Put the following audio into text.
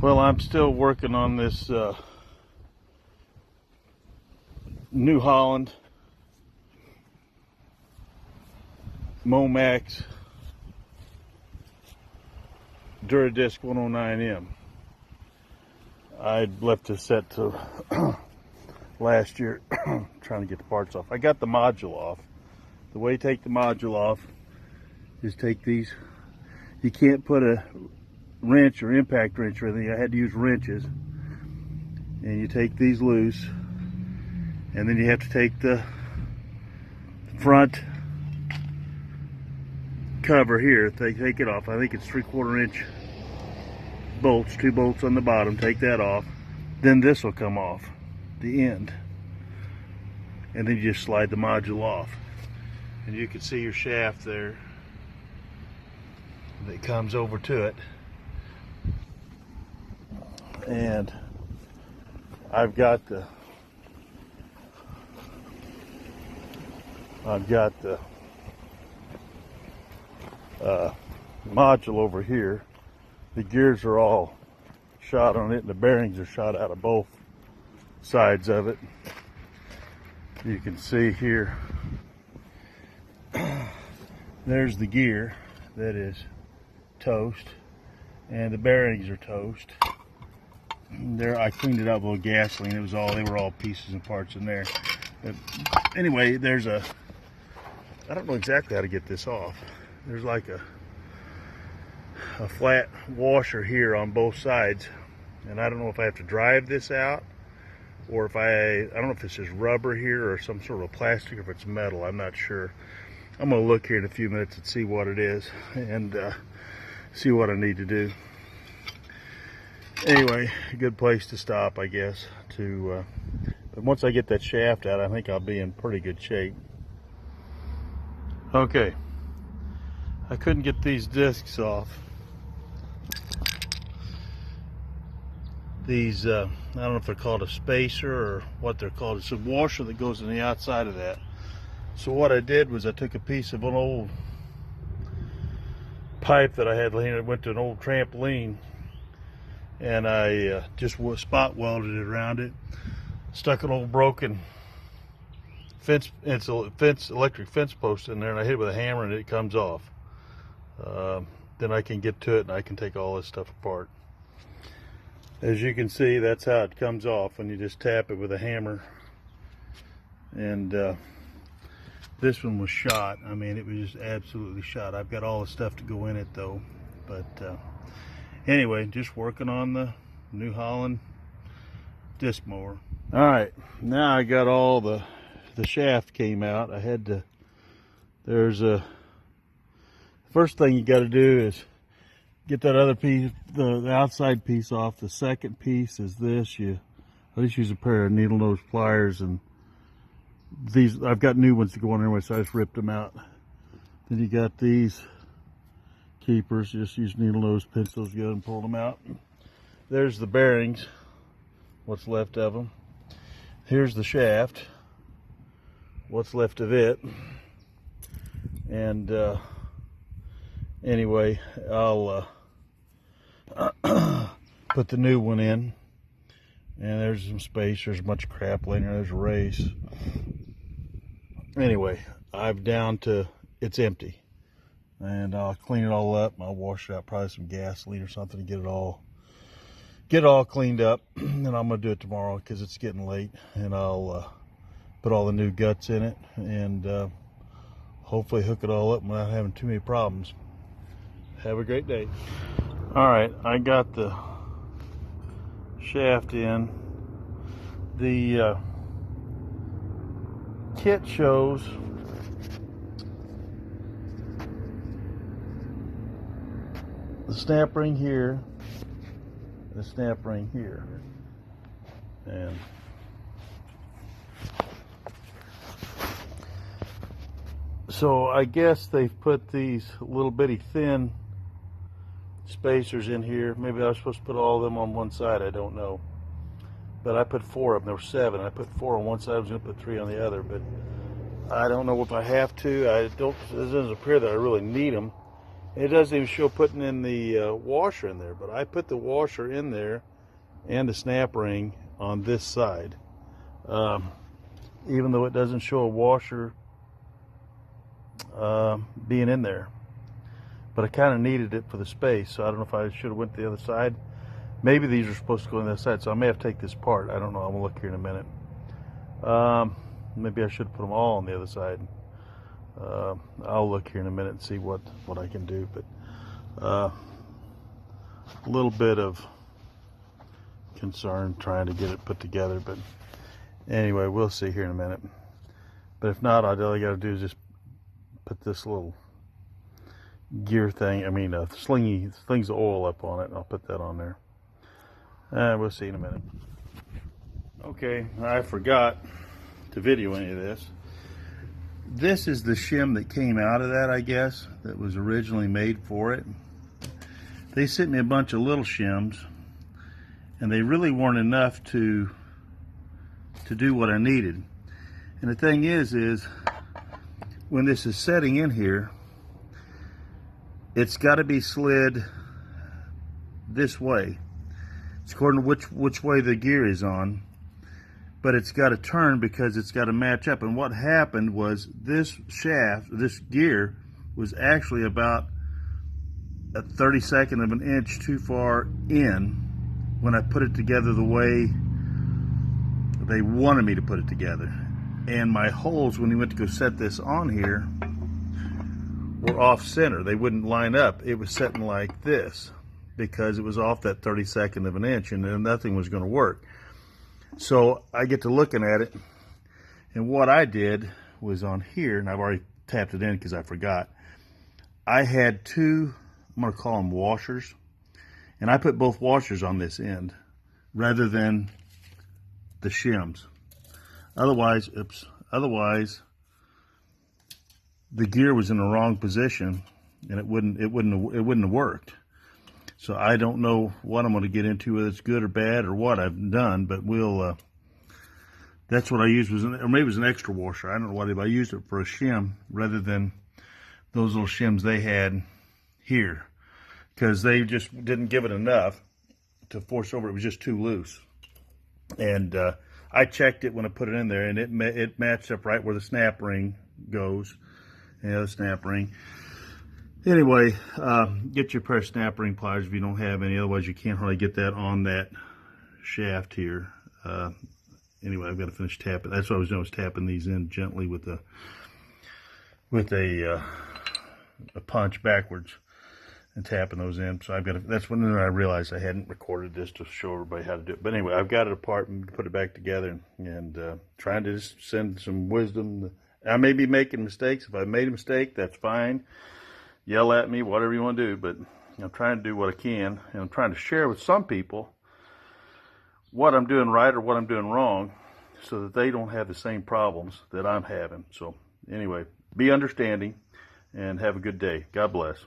Well, I'm still working on this New Holland Momax Duradisc 109M. I left this set to last year trying to get the parts off. I got the module off. The way to take the module off is take these. You can't put a wrench or impact wrench or anything. I had to use wrenches. And you take these loose, and then you have to take the front cover here, take it off. I think it's 3/4 inch bolts, 2 bolts on the bottom. Take that off. Then this will come off the end, and then you just slide the module off, and you can see your shaft there that comes over to it. And I've got the module over here. The gears are all shot on it, and the bearings are shot out of both sides of it. You can see here, there's the gear that is toast, and the bearings are toast. There, I cleaned it up with gasoline. They were all pieces and parts in there. But anyway, there's I don't know exactly how to get this off. There's like a flat washer here on both sides, and I don't know if I have to drive this out, or if I don't know if this is rubber here or some sort of plastic, or if it's metal. I'm not sure. I'm gonna look here in a few minutes and see what it is, and see what I need to do. Anyway, a good place to stop, I guess. But once I get that shaft out, I think I'll be in pretty good shape. Okay, I couldn't get these discs off. These, I don't know if they're called a spacer or what they're called. It's a washer that goes on the outside of that. So what I did was I took a piece of an old pipe that I had laying. I went to an old trampoline, and I just spot welded it around it. Stuck an old broken electric fence post in there, and I hit it with a hammer, and it comes off. Then I can get to it, and I can take all this stuff apart. As you can see, that's how it comes off when you just tap it with a hammer. And this one was shot. I mean, it was just absolutely shot. I've got all the stuff to go in it though. But anyway, just working on the New Holland disc mower. All right, now I got all the shaft came out. I had to, first thing you got to do is get that other piece, the outside piece off. The second piece is this. I just use a pair of needle nose pliers, and these, I've got new ones to go on anyway, so I just ripped them out. Then you got these keepers. Just use needle nose pencils, go and pull them out. There's the bearings, what's left of them. Here's the shaft, what's left of it. And anyway, I'll put the new one in, and there's some space. There's a bunch of crap laying there. There's a race. Anyway, I'm down to, it's empty, and I'll clean it all up. I'll wash it out, probably some gasoline or something, to get it all cleaned up. And I'm gonna do it tomorrow because it's getting late, and I'll put all the new guts in it, and hopefully hook it all up without having too many problems. Have a great day. All right, I got the shaft in. The kit shows the snap ring here, the snap ring here, and so I guess they've put these little bitty thin spacers in here. Maybe I was supposed to put all of them on one side, I don't know. But I put 4 of them. There were 7. I put 4 on one side. I was going to put 3 on the other, but I don't know if I have to. It doesn't appear that I really need them. It doesn't even show putting in the washer in there, but I put the washer in there and the snap ring on this side. Even though it doesn't show a washer being in there. But I kind of needed it for the space, so I don't know if I should have went to the other side. Maybe these are supposed to go on the other side, so I may have to take this apart. I don't know. I'm going to look here in a minute. Maybe I should have put them all on the other side. I'll look here in a minute and see what I can do. But a little bit of concern trying to get it put together. But anyway, we'll see here in a minute. But if not, all I got to do is just put this little gear thing, slings the oil up on it, and I'll put that on there. We'll see in a minute. Okay, I forgot to video any of this. This is the shim that came out of that, I guess, that was originally made for it. They sent me a bunch of little shims, and they really weren't enough to do what I needed. And the thing is when this is setting in here, it's got to be slid this way. It's according to which way the gear is on, but it's got to turn because it's got to match up. And what happened was this gear was actually about a 32nd of an inch too far in when I put it together the way they wanted me to put it together. And my holes, when we went to go set this on here, were off center. They wouldn't line up. It was setting like this because it was off that 32nd of an inch, and then nothing was going to work. So I get to looking at it, and what I did was on here, and I've already tapped it in because I forgot, I had two, I'm going to call them washers, and I put both washers on this end rather than the shims. Otherwise the gear was in the wrong position, and it wouldn't have worked. So I don't know what I'm going to get into, whether it's good or bad or what I've done, but we'll. That's what I used, or maybe it was an extra washer. I don't know what, I used it for a shim rather than those little shims they had here, because they just didn't give it enough to force over. It was just too loose, and I checked it when I put it in there, and it matched up right where the snap ring goes. Yeah, the snap ring. Anyway, get your pair of snap ring pliers if you don't have any. Otherwise, you can't hardly get that on that shaft here. Anyway, I've got to finish tapping. That's what I was doing, was tapping these in gently with a punch backwards and tapping those in. So I've got to, that's when I realized I hadn't recorded this to show everybody how to do it. But anyway, I've got it apart and put it back together, and trying to just send some wisdom. I may be making mistakes. If I made a mistake, that's fine. Yell at me, whatever you want to do, but I'm trying to do what I can, and I'm trying to share with some people what I'm doing right or what I'm doing wrong so that they don't have the same problems that I'm having. So anyway, be understanding and have a good day. God bless.